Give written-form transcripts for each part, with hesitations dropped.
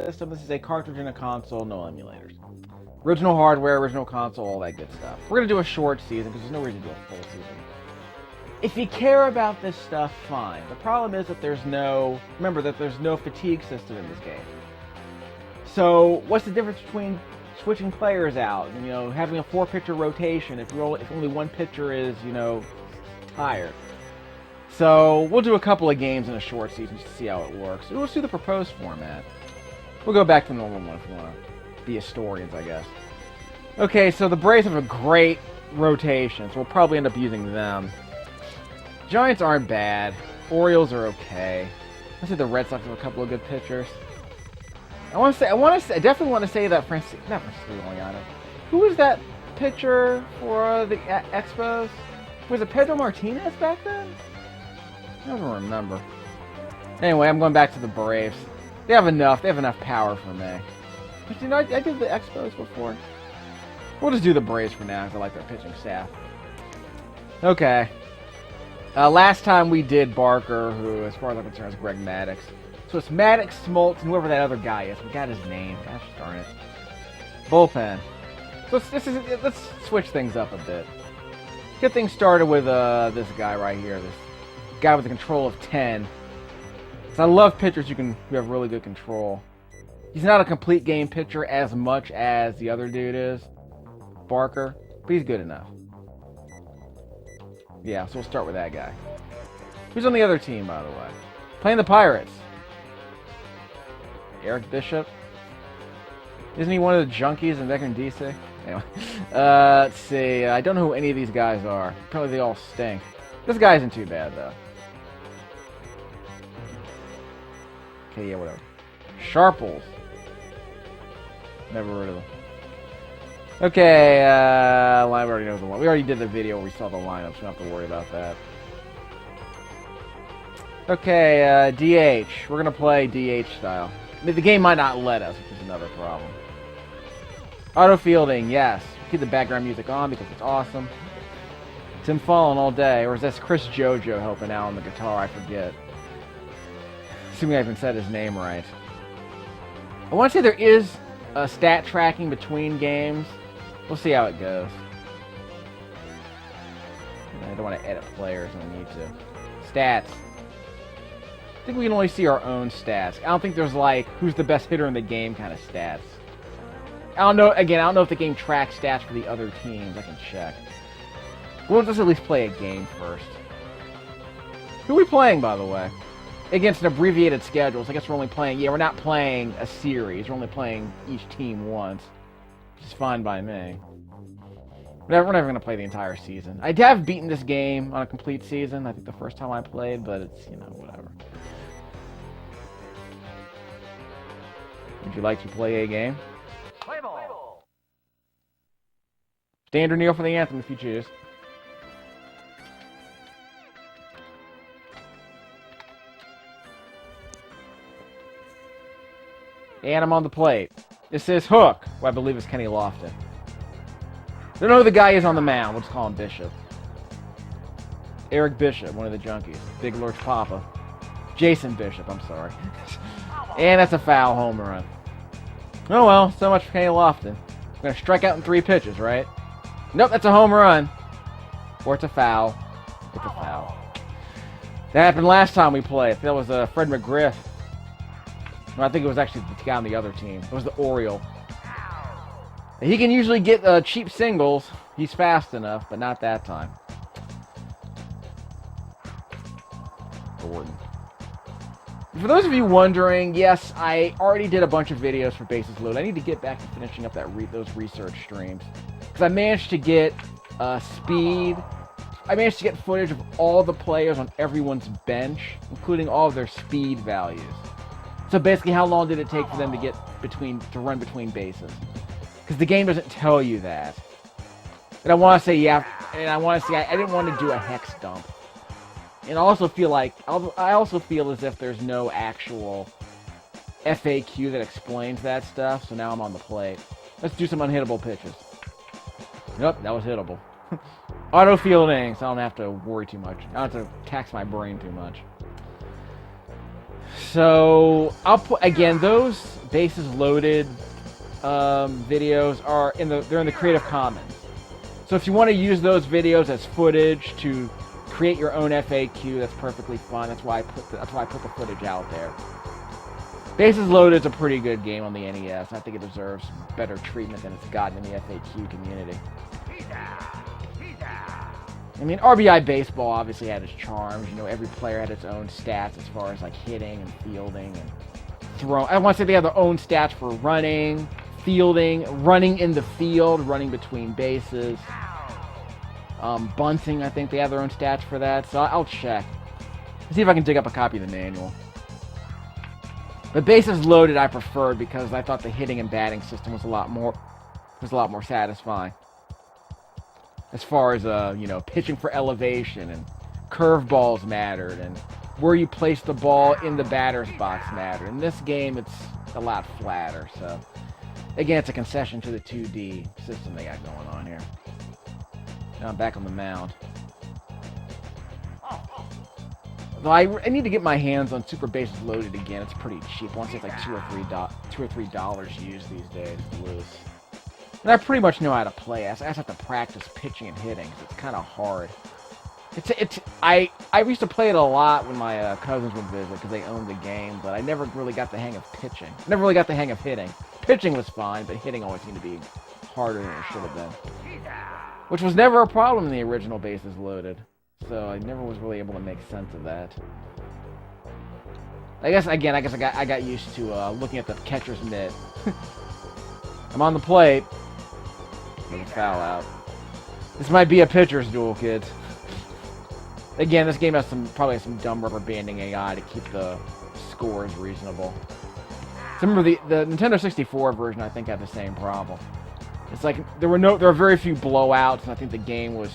system. This is a cartridge in a console, no emulators. Original hardware, original console, all that good stuff. We're going to do a short season because there's no reason to do a full season. If you care about this stuff, fine. The problem is that there's no fatigue system in this game. So what's the difference between switching players out and, having a 4-pitcher rotation if only one pitcher is, tired? So we'll do a couple of games in a short season just to see how it works. We'll do the proposed format. We'll go back to the normal one if we want to be historians, I guess. Okay, so the Braves have a great rotation, so we'll probably end up using them. Giants aren't bad. Orioles are okay. I say the Red Sox have a couple of good pitchers. I definitely want to say that not Francisco Liriano. Who was that pitcher for the Expos? Was it Pedro Martinez back then? I don't remember. Anyway, I'm going back to the Braves. They have enough power for me. But I did the Expos before. We'll just do the Braves for now because I like their pitching staff. Okay. Last time we did Barker, who, as far as I'm concerned, is Greg Maddux. So it's Maddux, Smoltz, and whoever that other guy is. We got his name. Gosh darn it. Bullpen. So let's switch things up a bit. Get things started with this guy right here. This guy with a control of 10. So I love pitchers who have really good control. He's not a complete game pitcher as much as the other dude is, Barker, but he's good enough. Yeah, so we'll start with that guy. Who's on the other team, by the way? Playing the Pirates. Eric Bishop. Isn't he one of the junkies in Veteran DC? Anyway, let's see. I don't know who any of these guys are. Probably they all stink. This guy isn't too bad, though. Okay, yeah, whatever. Sharples. Never heard of them. Okay, we already know the one. We already did the video where we saw the lineups. We don't have to worry about that. Okay, DH. We're going to play DH style. I mean, the game might not let us, which is another problem. Auto fielding, yes. Keep the background music on because it's awesome. Tim Fallon all day. Or is that Chris Jojo helping out on the guitar? I forget. Assuming I even said his name right. I want to say there is stat tracking between games. We'll see how it goes. I don't want to edit players when I need to. Stats. I think we can only see our own stats. I don't think there's like who's the best hitter in the game kind of stats. I don't know. Again, I don't know if the game tracks stats for the other teams. I can check. We'll just at least play a game first. Who are we playing, by the way? Against an abbreviated schedule. So I guess we're only playing. Yeah, we're not playing a series. We're only playing each team once, which is fine by me. We're never going to play the entire season. I have beaten this game on a complete season. I think the first time I played, but it's, whatever. Would you like to play a game? Play ball. Stand or kneel for the anthem if you choose. And I'm on the plate. This is Hook, who I believe is Kenny Lofton. Don't know who the guy is on the mound. We'll just call him Bishop. Eric Bishop, one of the junkies. Big Lurch Papa. Jason Bishop, I'm sorry. And that's a foul home run. Oh well, so much for Kenny Lofton. I'm going to strike out in 3 pitches, right? Nope, that's a home run. Or it's a foul. It's a foul. That happened last time we played. That was Fred McGriff. No, I think it was actually the guy on the other team. It was the Oriole. He can usually get cheap singles. He's fast enough, but not that time. Gordon. For those of you wondering, yes, I already did a bunch of videos for Bases Loaded. I need to get back to finishing up those research streams. Because I managed to get speed. I managed to get footage of all the players on everyone's bench, including all of their speed values. So basically, how long did it take for them to run between bases? Because the game doesn't tell you that. And I want to say, yeah, and I want to say I didn't want to do a hex dump. And I also feel as if there's no actual FAQ that explains that stuff. So now I'm on the plate. Let's do some unhittable pitches. Yep, that was hittable. Auto fielding, so I don't have to worry too much. I don't have to tax my brain too much. So I'll put again those bases loaded videos are they're in the Creative Commons. So if you want to use those videos as footage to create your own FAQ, that's perfectly fine. That's why I put the footage out there. Bases Loaded is a pretty good game on the NES. I think it deserves better treatment than it's gotten in the FAQ community. I mean, RBI Baseball obviously had its charms. You know, every player had its own stats as far as like hitting and fielding and throwing. I want to say they have their own stats for running, fielding, running in the field, running between bases. Bunting, I think they have their own stats for that. So I'll check. See if I can dig up a copy of the manual. But Bases Loaded I preferred because I thought the hitting and batting system was a lot more satisfying. As far as you know, pitching for elevation and curveballs mattered, and where you place the ball in the batter's box mattered. In this game, it's a lot flatter. So again, it's a concession to the 2D system they got going on here. Now I'm back on the mound. Though I need to get my hands on Super Bases Loaded again. It's pretty cheap. I want to say it's like $2 or $3 used these days loose. And I pretty much know how to play. I just have to practice pitching and hitting. It's kind of hard. I used to play it a lot when my cousins would visit because they owned the game, but I never really got the hang of pitching. Never really got the hang of hitting. Pitching was fine, but hitting always seemed to be harder than it should have been. Which was never a problem in the original Bases Loaded. So I never was really able to make sense of that. I guess I got used to looking at the catcher's mitt. I'm on the plate. There's a foul out. This might be a pitcher's duel, kids. Again, this game has probably some dumb rubber banding AI to keep the scores reasonable. So remember the Nintendo 64 version, I think, had the same problem. It's like there were very few blowouts, and I think the game was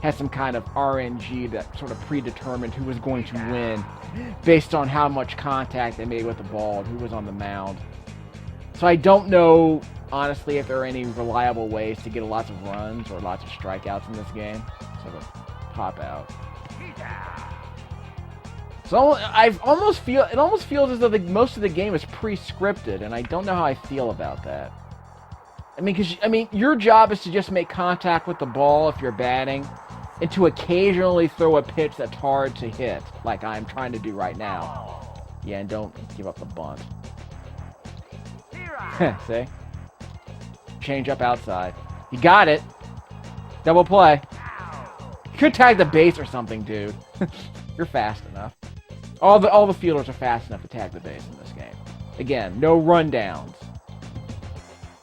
had some kind of RNG that sort of predetermined who was going to win based on how much contact they made with the ball and who was on the mound. So I don't know, honestly, if there are any reliable ways to get lots of runs or lots of strikeouts in this game. Sort of pop out. So it almost feels as though most of the game is pre-scripted, and I don't know how I feel about that. I mean, your job is to just make contact with the ball if you're batting, and to occasionally throw a pitch that's hard to hit, like I'm trying to do right now. Yeah, and don't give up the bunt. See? Change up outside. You got it. Double play. You could tag the base or something, dude. You're fast enough. All the fielders are fast enough to tag the base in this game. Again, no rundowns.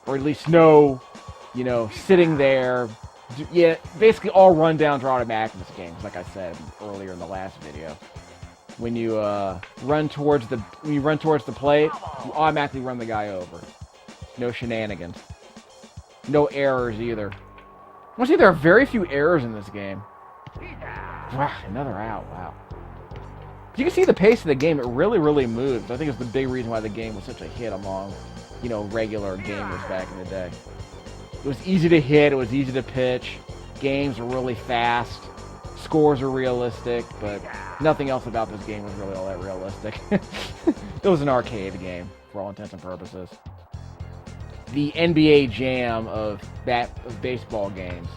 Or at least no, sitting there. Yeah, basically all rundowns are automatic in this game, like I said earlier in the last video. When you run towards the plate, you automatically run the guy over. No shenanigans. No errors either. I want to say there are very few errors in this game. Wow, another out. Wow. You can see the pace of the game. It really, really moves. I think it's the big reason why the game was such a hit among, regular gamers back in the day. It was easy to hit. It was easy to pitch. Games were really fast. Scores were realistic, but nothing else about this game was really all that realistic. It was an arcade game, for all intents and purposes. The NBA Jam of baseball games.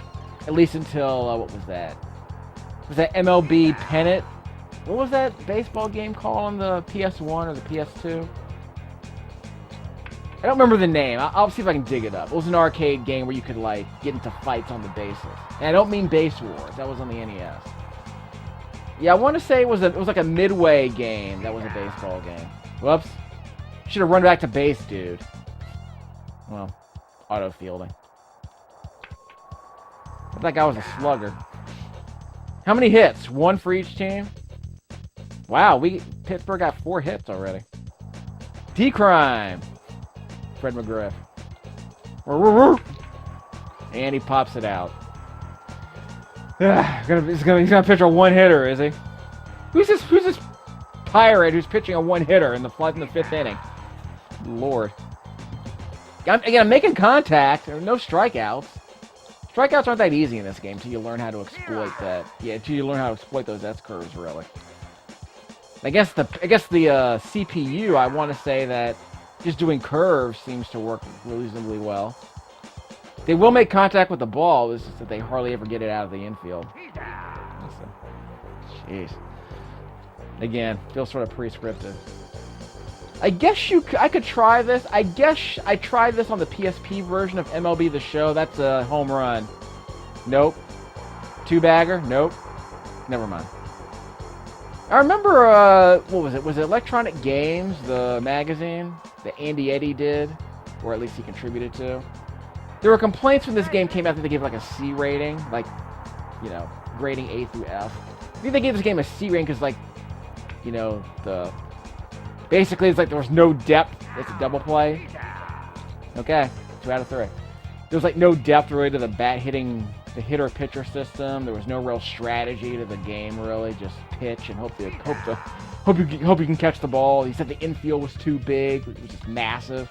At least until, what was that? Was that MLB Pennant? What was that baseball game called on the PS1 or the PS2? I don't remember the name. I'll see if I can dig it up. It was an arcade game where you could, get into fights on the bases. And I don't mean Base Wars. That was on the NES. Yeah, I want to say it was like a midway game that was a baseball game. Whoops. Should have run back to base, dude. Well, auto fielding. That guy was a slugger. How many hits? One for each team? Wow, Pittsburgh got 4 hits already. T-Crime. Fred McGriff. And he pops it out. He's gonna pitch a one-hitter, is he? Who's this pirate who's pitching a one-hitter in the 5th inning? Lord. Again, I'm making contact. There are no strikeouts. Strikeouts aren't that easy in this game until you learn how to exploit that. Yeah, until you learn how to exploit those S curves, really. I guess the CPU, I want to say that just doing curves seems to work reasonably well. They will make contact with the ball, it's just that they hardly ever get it out of the infield. Jeez. Again, feels sort of prescriptive. I guess I could try this. I guess I tried this on the PSP version of MLB The Show. That's a home run. Nope. Two-bagger? Nope. Never mind. I remember, what was it? Was it Electronic Games, the magazine that Andy Eddy did? Or at least he contributed to? There were complaints when this game came out that they gave like a C rating. Like, you know, grading A through F. I think they gave this game a C rating because, like, you know, basically it's like there was no depth. It's a double play. Okay, 2 out of 3. There was like no depth really to the the hitter-pitcher system. There was no real strategy to the game really. Just pitch and hope you can catch the ball. He said the infield was too big. It was just massive,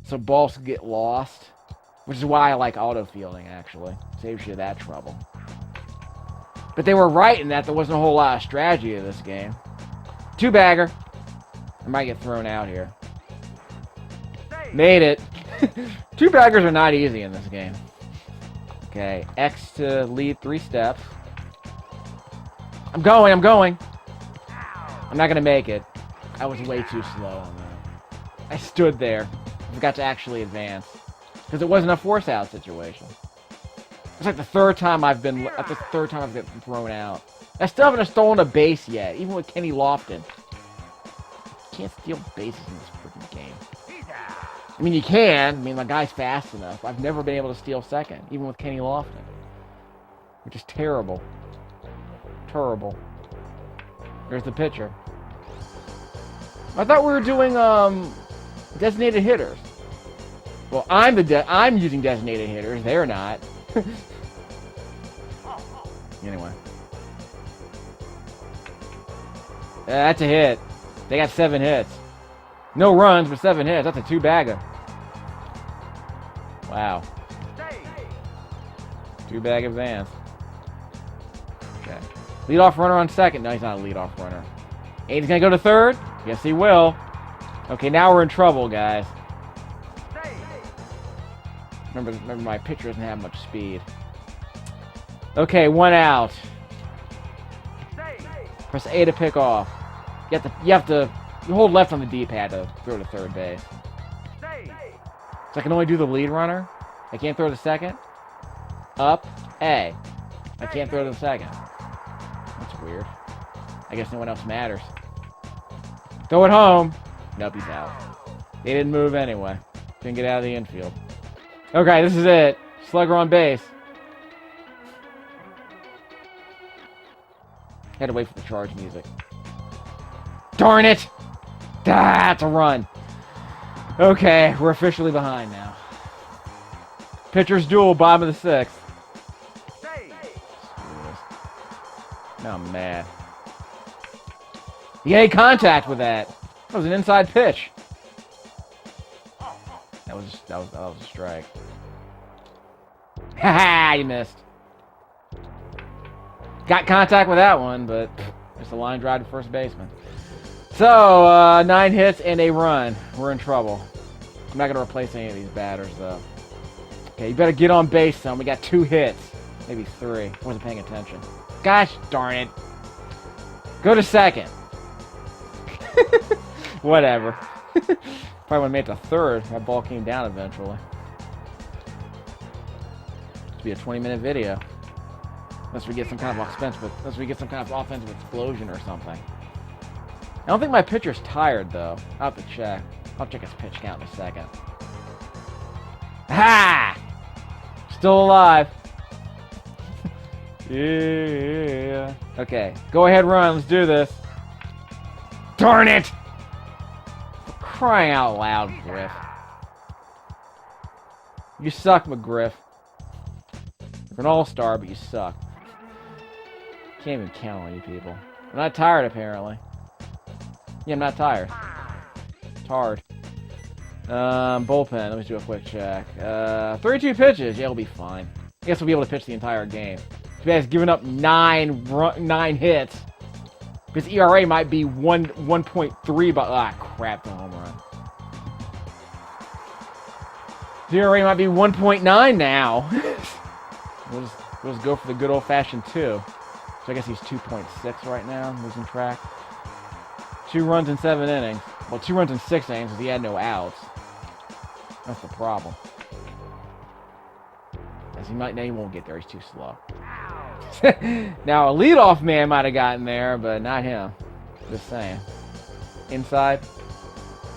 so balls could get lost. Which is why I like auto fielding, actually. Saves you that trouble. But they were right in that there wasn't a whole lot of strategy to this game. Two-bagger. I might get thrown out here. Made it. Two-baggers are not easy in this game. Okay, X to lead 3 steps. I'm going. I'm not going to make it. I was way too slow on that. I stood there. I forgot to actually advance. Because it wasn't a force-out situation. It's like the third time I've gotten thrown out. I still haven't stolen a base yet, even with Kenny Lofton. You can't steal bases in this freaking game. I mean, you can. I mean, my guy's fast enough. I've never been able to steal second, even with Kenny Lofton. Which is terrible. Terrible. There's the pitcher. I thought we were doing, designated hitters. Well, I'm using designated hitters. They're not. Anyway. That's a hit. They got 7 hits. No runs, but 7 hits. That's a two-bagger. Wow. Two-bag advance. Okay. Leadoff runner on second. No, he's not a leadoff runner. And he's going to go to third? Yes, he will. Okay, now we're in trouble, guys. Remember my pitcher doesn't have much speed. Okay, 1 out. Press A to pick off. You have to hold left on the D-pad to throw to third base. So I can only do the lead runner. I can't throw to second. Up, A. I can't throw to the second. That's weird. I guess no one else matters. Throw it home. Nope, he's out. They didn't move anyway. Couldn't get out of the infield. Okay, this is it. Slugger on base. Had to wait for the charge music. Darn it! That's a run. Okay, we're officially behind now. Pitcher's duel, bottom of the 6th. Now I'm mad. He made contact with that. That was an inside pitch. That was a strike. Haha, you missed. Got contact with that one, but just a line drive to first baseman. So, 9 hits and a run. We're in trouble. I'm not going to replace any of these batters, though. Okay, you better get on base, son. We got 2 hits. Maybe 3. Wasn't paying attention. Gosh darn it. Go to second. Whatever. Probably would have made it to third. That ball came down eventually. This be a 20-minute video. Unless we get some kind of offensive explosion or something. I don't think my pitcher's tired, though. I'll have to check. I'll check his pitch count in a second. Ha! Still alive. Yeah. Okay. Go ahead, run. Let's do this. Darn it! For crying out loud, Griff. You suck, McGriff. You're an all-star, but you suck. Can't even count on you people. I'm not tired, apparently. Yeah, I'm not tired. It's hard. Bullpen. Let me do a quick check. 32 pitches. Yeah, we'll be fine. I guess we'll be able to pitch the entire game. Too bad he's given up 9 hits. Be His ERA might be 1.3, but crap, the home run. His ERA might be 1.9 now. we'll just go for the good old-fashioned 2. So I guess he's 2.6 right now. I'm losing track. 2 runs in 7 innings. Well, 2 runs in 6 innings because he had no outs. That's the problem. As he won't get there. He's too slow. Now, a leadoff man might have gotten there, but not him. Just saying. Inside.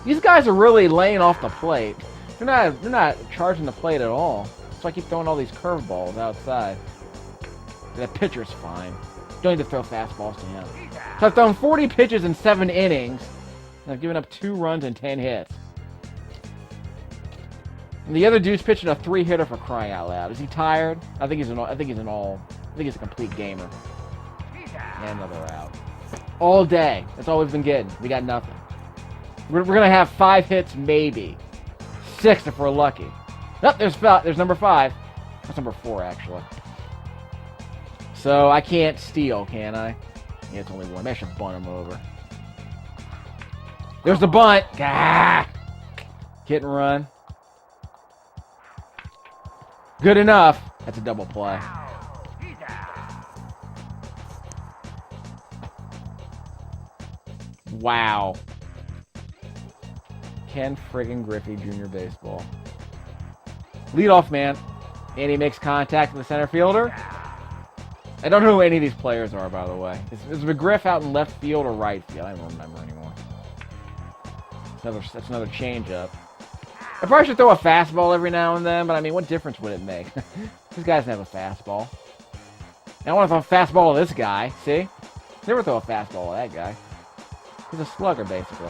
These guys are really laying off the plate. They're not charging the plate at all. So I keep throwing all these curveballs outside. That pitcher's fine. Don't need to throw fastballs to him. So I've thrown 40 pitches in 7 innings. And I've given up 2 runs and 10 hits. And the other dude's pitching a 3-hitter for crying out loud. Is he tired? I think he's a complete gamer. And another out. All day. That's all we've been getting. We got nothing. We're gonna have 5 hits, maybe 6 if we're lucky. Oh, there's number 5. That's number 4 actually. So I can't steal, can I? Yeah, it's only 1. Maybe I should bunt him over. There's the bunt. Ah! Hit and run. Good enough. That's a double play. Wow. Ken friggin' Griffey, Jr. Baseball. Leadoff man. And he makes contact with the center fielder. I don't know who any of these players are, by the way. Is McGriff out in left field or right field? I don't remember anymore. That's another changeup. I probably should throw a fastball every now and then, but I mean, what difference would it make? These guys have a fastball. I want to throw a fastball at this guy. See? Never throw a fastball at that guy. He's a slugger, basically.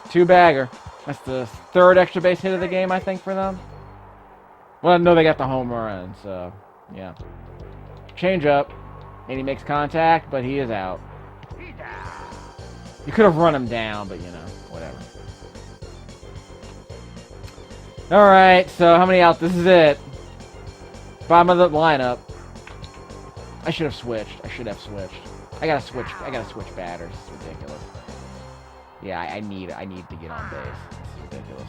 2-bagger. That's the 3rd extra base hit of the game, I think, for them. Well, no, they got the home run, so, yeah. Change up, and he makes contact, but he is out. You could have run him down, but, you know, whatever. Alright, so how many outs? This is it. Bottom of the lineup. I should have switched. I gotta switch batters. It's ridiculous. Yeah, I need to get on base. It's ridiculous.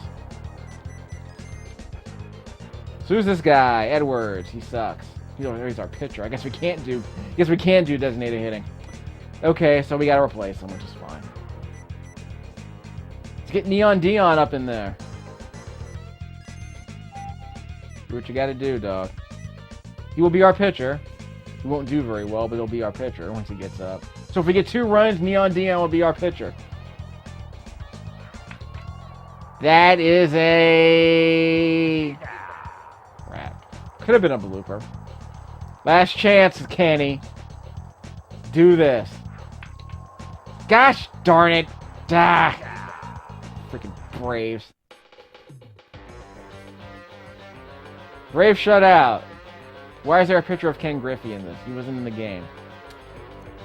So who's this guy? Edwards. He sucks. He's our pitcher. I guess we can't do designated hitting. Okay, so we gotta replace him, which is fine. Let's get Neon Dion up in there. Do what you gotta do, dog. He will be our pitcher. He won't do very well, but he'll be our pitcher once he gets up. So if we get 2 runs, Neon Dion will be our pitcher. That is a... crap. Could have been a blooper. Last chance, Kenny. Do this. Gosh darn it. Freaking Braves. Braves shut out. Why is there a picture of Ken Griffey in this? He wasn't in the game.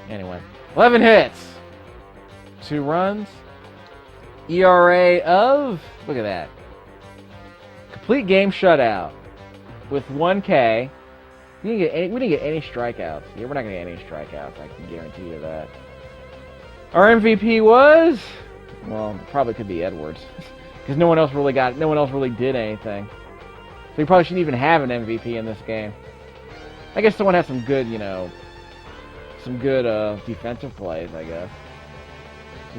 Anyway. 11 hits. 2 runs. ERA of... Look at that. Complete game shutout. With 1 K. We didn't get any strikeouts. Yeah, we're not going to get any strikeouts. I can guarantee you that. Our MVP was... Well, it probably could be Edwards. Because no one else really did anything. So we probably shouldn't even have an MVP in this game. I guess someone had some good, defensive plays, I guess.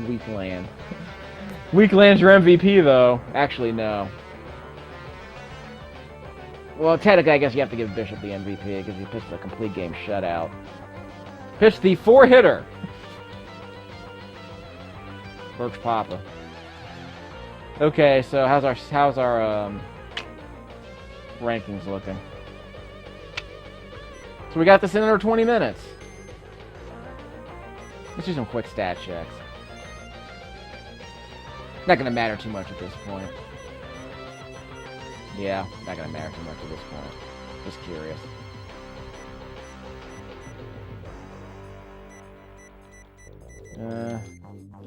Weak land. Weak land's your MVP, though. Actually, no. Well, technically, I guess you have to give Bishop the MVP because he pitched a complete game shutout. Pitched the 4-hitter. Birch Papa. Okay, so how's our rankings looking? So we got this in under 20 minutes. Let's do some quick stat checks. Not gonna matter too much at this point. Yeah, not gonna matter too much at this point. Just curious.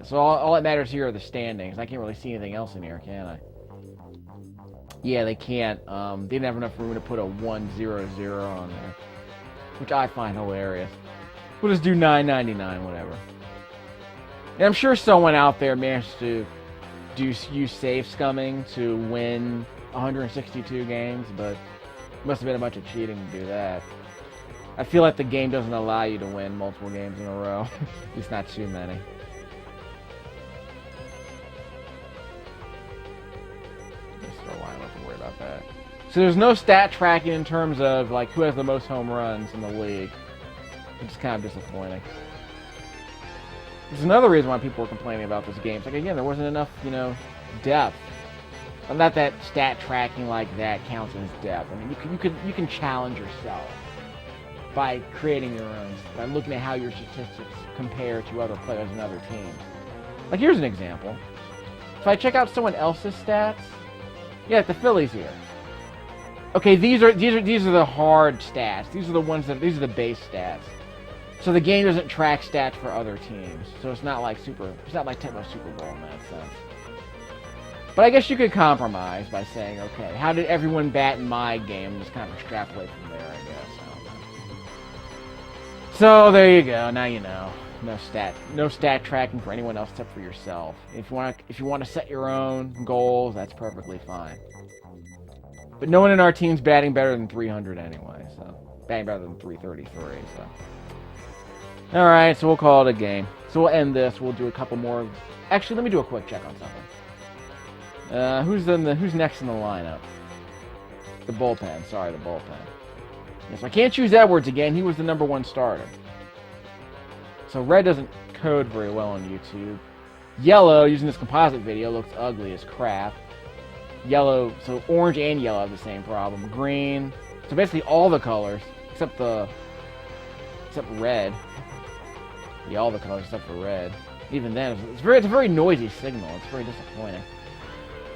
So all that matters here are the standings. I can't really see anything else in here, can I? Yeah, they can't. They didn't have enough room to put a 1-0-0 on there, which I find hilarious. We'll just do $9.99, whatever. And I'm sure someone out there managed to use save scumming to win 162 games, but it must have been a bunch of cheating to do that. I feel like the game doesn't allow you to win multiple games in a row. At least not too many. I don't have to worry about that. So there's no stat tracking in terms of like who has the most home runs in the league, which is kind of disappointing. There's another reason why people were complaining about this game. It's like, again, there wasn't enough, depth. Not that stat tracking like that counts as depth. I mean, you can challenge yourself by creating your own, by looking at how your statistics compare to other players and other teams. Like, here's an example. If I check out someone else's stats, yeah, the Phillies here. Okay, these are the hard stats. These are the base stats. So the game doesn't track stats for other teams. So it's not like Tecmo Super Bowl in that sense. But I guess you could compromise by saying, okay, how did everyone bat in my game? Just kind of extrapolate from there, I guess. I don't know. So there you go. Now you know. No stat tracking for anyone else except for yourself. If you want to set your own goals, that's perfectly fine. But no one in our team's batting better than 300 anyway, so batting better than 333. So, all right, so we'll call it a game. So we'll end this. We'll do a couple more. Actually, let me do a quick check on something. Who's next in the lineup? The bullpen. Sorry, the bullpen. Yes, I can't choose Edwards again. He was the #1 starter. So red doesn't code very well on YouTube. Yellow, using this composite video, looks ugly as crap. Yellow, so orange and yellow have the same problem. Green, so basically all the colors except red. Yeah, all the colors except for red. Even then, it's a very noisy signal. It's very disappointing.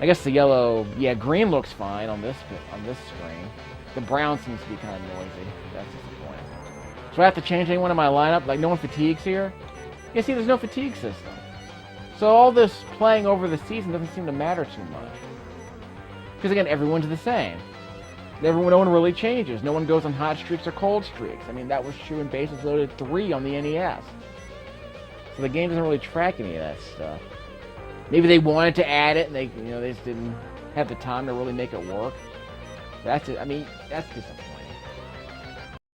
I guess the yellow, yeah, green looks fine on this screen. The brown seems to be kind of noisy. That's disappointing. So I have to change anyone in my lineup? Like, no one fatigues here? Yeah, see, there's no fatigue system. So all this playing over the season doesn't seem to matter too much. Because, again, everyone's the same. No one really changes. No one goes on hot streaks or cold streaks. I mean, that was true in Bases Loaded 3 on the NES. So the game doesn't really track any of that stuff. Maybe they wanted to add it, and they just didn't have the time to really make it work. That's disappointing.